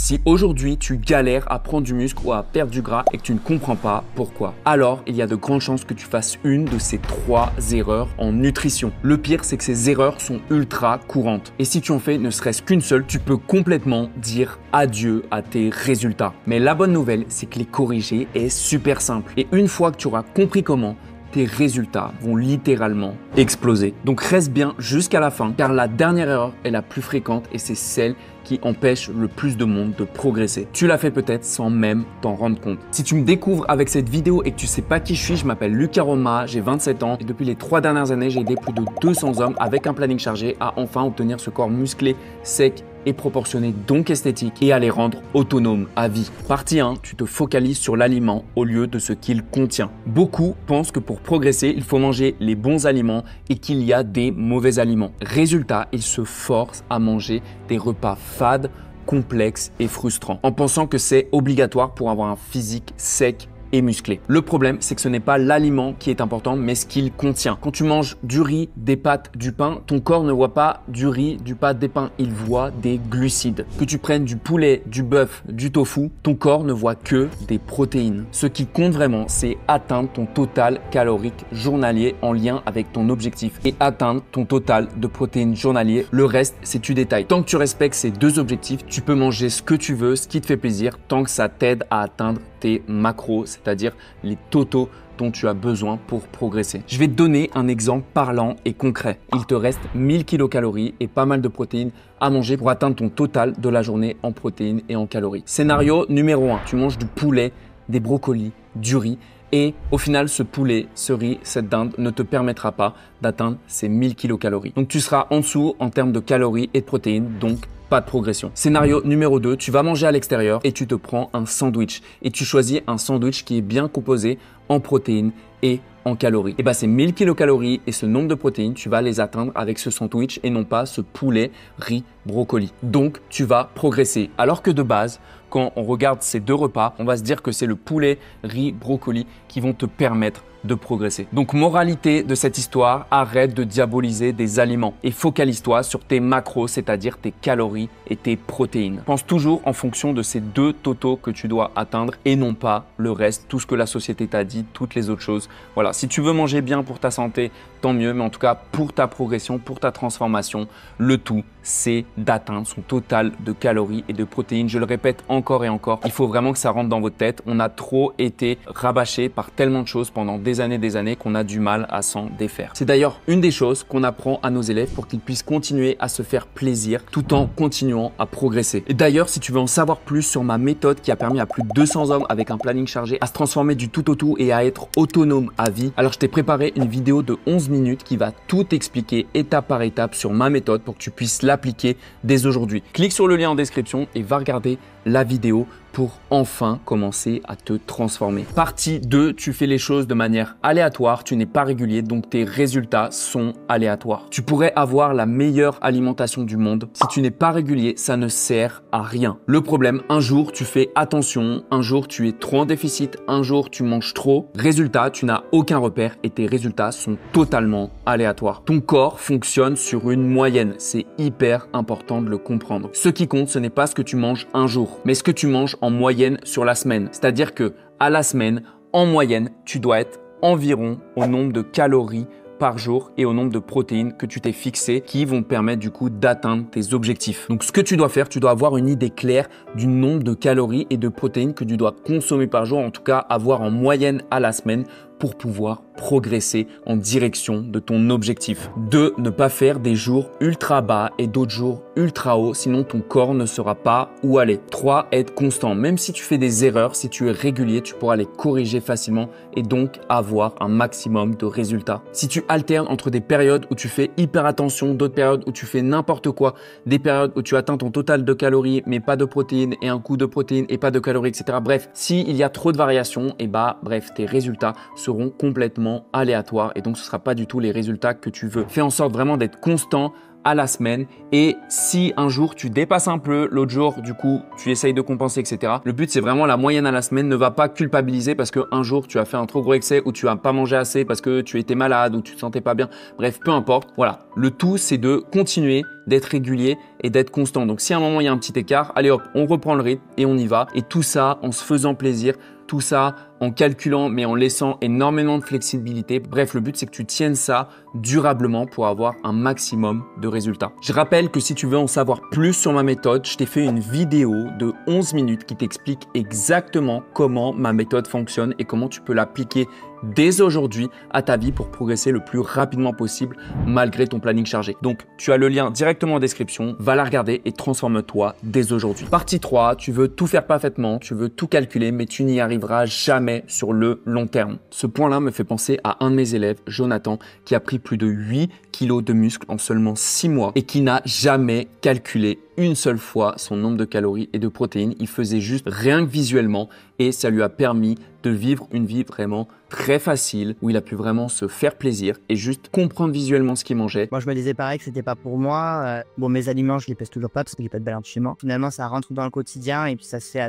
Si aujourd'hui tu galères à prendre du muscle ou à perdre du gras et que tu ne comprends pas pourquoi, alors il y a de grandes chances que tu fasses une de ces 3 erreurs en nutrition. Le pire, c'est que ces erreurs sont ultra courantes. Et si tu en fais ne serait-ce qu'une seule, tu peux complètement dire adieu à tes résultats. Mais la bonne nouvelle, c'est que les corriger est super simple. Et une fois que tu auras compris comment, tes résultats vont littéralement exploser. Donc reste bien jusqu'à la fin, car la dernière erreur est la plus fréquente et c'est celle qui empêche le plus de monde de progresser. Tu l'as fait peut-être sans même t'en rendre compte. Si tu me découvres avec cette vidéo et que tu sais pas qui je suis, je m'appelle Lucas Roma, j'ai 27 ans et depuis les 3 dernières années, j'ai aidé plus de 200 hommes avec un planning chargé à enfin obtenir ce corps musclé, sec et proportionné, donc esthétique, et à les rendre autonomes à vie. Partie 1, tu te focalises sur l'aliment au lieu de ce qu'il contient. Beaucoup pensent que pour progresser, il faut manger les bons aliments et qu'il y a des mauvais aliments. Résultat, ils se forcent à manger des repas fades, complexes et frustrants, en pensant que c'est obligatoire pour avoir un physique sec et musclé. Le problème, c'est que ce n'est pas l'aliment qui est important, mais ce qu'il contient. Quand tu manges du riz, des pâtes, du pain, ton corps ne voit pas du riz, du pâte, des pains, il voit des glucides. Que tu prennes du poulet, du bœuf, du tofu, ton corps ne voit que des protéines. Ce qui compte vraiment, c'est atteindre ton total calorique journalier en lien avec ton objectif et atteindre ton total de protéines journalier. Le reste, c'est du détail. Tant que tu respectes ces 2 objectifs, tu peux manger ce que tu veux, ce qui te fait plaisir, tant que ça t'aide à atteindre tes macros, c'est-à-dire les totaux dont tu as besoin pour progresser. Je vais te donner un exemple parlant et concret. Il te reste 1000 kilocalories et pas mal de protéines à manger pour atteindre ton total de la journée en protéines et en calories. Scénario numéro 1, tu manges du poulet, des brocolis, du riz et au final, ce poulet, ce riz, cette dinde ne te permettra pas d'atteindre ces 1000 kilocalories. Donc tu seras en dessous en termes de calories et de protéines, donc pas de progression. Scénario numéro 2, tu vas manger à l'extérieur et tu te prends un sandwich. Et tu choisis un sandwich qui est bien composé en protéines et en calories. Et bah ces 1000 kilocalories et ce nombre de protéines, tu vas les atteindre avec ce sandwich et non pas ce poulet, riz, brocoli. Donc tu vas progresser. Alors que de base, quand on regarde ces 2 repas, on va se dire que c'est le poulet, riz, brocoli qui vont te permettre de progresser. Donc moralité de cette histoire, arrête de diaboliser des aliments et focalise-toi sur tes macros, c'est-à-dire tes calories et tes protéines. Pense toujours en fonction de ces 2 totaux que tu dois atteindre et non pas le reste, tout ce que la société t'a dit, toutes les autres choses. Voilà, si tu veux manger bien pour ta santé, tant mieux, mais en tout cas pour ta progression, pour ta transformation, le tout c'est d'atteindre son total de calories et de protéines. Je le répète encore et encore, il faut vraiment que ça rentre dans votre tête. On a trop été rabâché par tellement de choses pendant des années qu'on a du mal à s'en défaire. C'est d'ailleurs une des choses qu'on apprend à nos élèves pour qu'ils puissent continuer à se faire plaisir tout en continuant à progresser. Et d'ailleurs, si tu veux en savoir plus sur ma méthode qui a permis à plus de 200 hommes avec un planning chargé à se transformer du tout au tout et à être autonome à vie, alors je t'ai préparé une vidéo de 11 minutes qui va tout expliquer étape par étape sur ma méthode pour que tu puisses l'appliquer dès aujourd'hui. Clique sur le lien en description et va regarder la vidéo pour enfin commencer à te transformer. Partie 2, tu fais les choses de manière aléatoire, tu n'es pas régulier, donc tes résultats sont aléatoires. Tu pourrais avoir la meilleure alimentation du monde. Si tu n'es pas régulier, ça ne sert à rien. Le problème, un jour, tu fais attention, un jour, tu es trop en déficit, un jour, tu manges trop. Résultat, tu n'as aucun repère et tes résultats sont totalement aléatoires. Ton corps fonctionne sur une moyenne. C'est hyper important de le comprendre. Ce qui compte, ce n'est pas ce que tu manges un jour, mais ce que tu manges en moyenne sur la semaine. C'est-à-dire que à la semaine, en moyenne, tu dois être environ au nombre de calories par jour et au nombre de protéines que tu t'es fixé qui vont te permettre du coup d'atteindre tes objectifs. Donc ce que tu dois faire, tu dois avoir une idée claire du nombre de calories et de protéines que tu dois consommer par jour, en tout cas avoir en moyenne à la semaine pour pouvoir progresser en direction de ton objectif. 2. Ne pas faire des jours ultra bas et d'autres jours ultra hauts, sinon ton corps ne saura pas où aller. 3. Être constant. Même si tu fais des erreurs, si tu es régulier, tu pourras les corriger facilement et donc avoir un maximum de résultats. Si tu alternes entre des périodes où tu fais hyper attention, d'autres périodes où tu fais n'importe quoi, des périodes où tu atteins ton total de calories mais pas de protéines et un coup de protéines et pas de calories, etc. Bref, s'il y a trop de variations, et bref, tes résultats seront complètement aléatoires et donc ce ne sera pas du tout les résultats que tu veux. Fais en sorte vraiment d'être constant à la semaine. Et si un jour tu dépasses un peu, l'autre jour, du coup, tu essayes de compenser, etc. Le but, c'est vraiment la moyenne à la semaine. Ne va pas culpabiliser parce qu'un jour, tu as fait un trop gros excès ou tu as pas mangé assez parce que tu étais malade ou tu te sentais pas bien. Bref, peu importe. Voilà. Le tout, c'est de continuer, d'être régulier et d'être constant. Donc, si à un moment, il y a un petit écart, allez hop, on reprend le rythme et on y va. Et tout ça en se faisant plaisir. Tout ça en calculant mais en laissant énormément de flexibilité. Bref, le but c'est que tu tiennes ça durablement pour avoir un maximum de résultats. Je rappelle que si tu veux en savoir plus sur ma méthode, je t'ai fait une vidéo de 11 minutes qui t'explique exactement comment ma méthode fonctionne et comment tu peux l'appliquer dès aujourd'hui à ta vie pour progresser le plus rapidement possible malgré ton planning chargé. Donc, tu as le lien directement en description, va la regarder et transforme-toi dès aujourd'hui. Partie 3, tu veux tout faire parfaitement, tu veux tout calculer, mais tu n'y arriveras jamais sur le long terme. Ce point-là me fait penser à un de mes élèves, Jonathan, qui a pris plus de 8 kilos de muscles en seulement 6 mois et qui n'a jamais calculé une seule fois son nombre de calories et de protéines. Il faisait juste rien que visuellement et ça lui a permis de vivre une vie vraiment très facile où il a pu vraiment se faire plaisir et juste comprendre visuellement ce qu'il mangeait. Moi, je me disais pareil que c'était pas pour moi. Bon, mes aliments, je les pèse toujours pas parce que j'ai pas de balance chez moi. Finalement, ça rentre dans le quotidien et puis ça se fait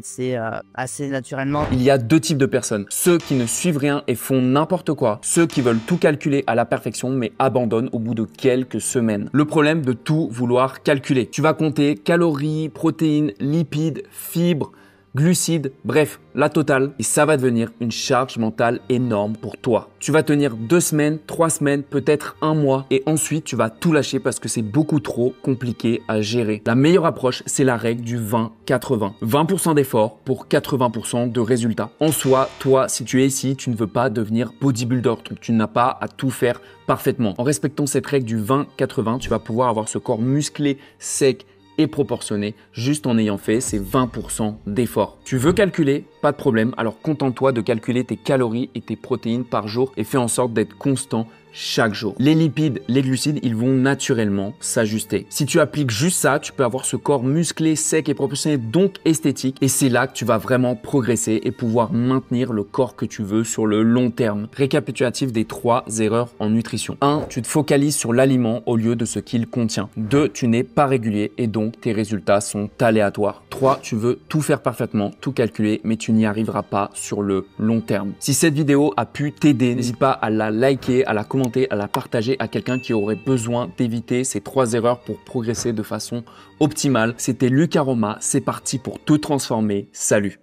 assez naturellement. Il y a deux types de personnes. Ceux qui ne suivent rien et font n'importe quoi. Ceux qui veulent tout calculer à la perfection mais abandonnent au bout de quelques semaines. Le problème de tout vouloir calculer. Tu vas compter calories, protéines, lipides, fibres, glucides, bref, la totale. Et ça va devenir une charge mentale énorme pour toi. Tu vas tenir 2 semaines, 3 semaines, peut-être un mois. Et ensuite, tu vas tout lâcher parce que c'est beaucoup trop compliqué à gérer. La meilleure approche, c'est la règle du 20-80. 20% d'effort pour 80% de résultats. En soi, toi, si tu es ici, tu ne veux pas devenir bodybuilder. Donc, tu n'as pas à tout faire parfaitement. En respectant cette règle du 20-80, tu vas pouvoir avoir ce corps musclé, sec, et proportionné juste en ayant fait ces 20% d'effort. Tu veux calculer? Pas de problème. Alors contente-toi de calculer tes calories et tes protéines par jour et fais en sorte d'être constant chaque jour. Les lipides, les glucides, ils vont naturellement s'ajuster. Si tu appliques juste ça, tu peux avoir ce corps musclé, sec et proportionné, donc esthétique. Et c'est là que tu vas vraiment progresser et pouvoir maintenir le corps que tu veux sur le long terme. Récapitulatif des 3 erreurs en nutrition. 1. Tu te focalises sur l'aliment au lieu de ce qu'il contient. 2. Tu n'es pas régulier et donc tes résultats sont aléatoires. 3. Tu veux tout faire parfaitement, tout calculer, mais tu n'y arriveras pas sur le long terme. Si cette vidéo a pu t'aider, n'hésite pas à la liker, à la commenter, à la partager à quelqu'un qui aurait besoin d'éviter ces 3 erreurs pour progresser de façon optimale. C'était Lucas Roma, c'est parti pour tout transformer. Salut!